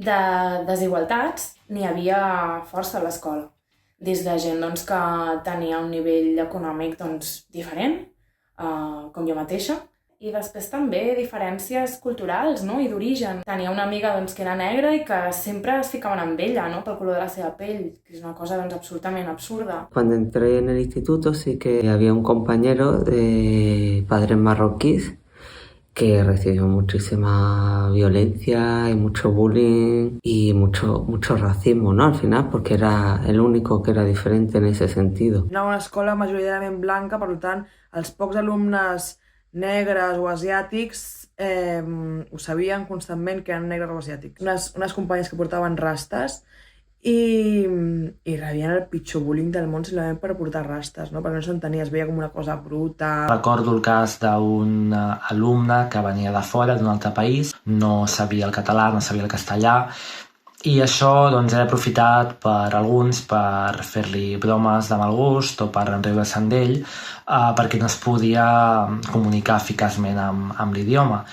De desigualtats n'hi havia força a l'escola, des de gent que tenia un nivell econòmic diferent, com jo mateixa, i després també diferències culturals, no? I d'origen. Tenia una amiga que era negra i que sempre es ficaven amb ella, no? Pel color de la seva pell, que és una cosa absolutament absurda. Cuando entré en el instituto sí que había un compañero de padres marroquíes que recibió muchísima violencia y mucho bullying y mucho racismo, ¿no? Al final, porque era el único que era diferente en ese sentido. Era una escola majoritàriament blanca, per tant, els pocs alumnes negres o asiàtics ho sabien constantment que eren negres o asiàtics. Unes companyes que portaven rastes i rebien el pitjor bullying del món simplement per portar rastes, no? Perquè no s'entenia, es veia com una cosa bruta. Recordo el cas d'un alumne que venia de fora, d'un altre país, no sabia el català, no sabia el castellà, i això era aprofitat per alguns per fer-li bromes de mal gust o per enriure-se'n d'ell perquè no es podia comunicar eficaçment amb l'idioma.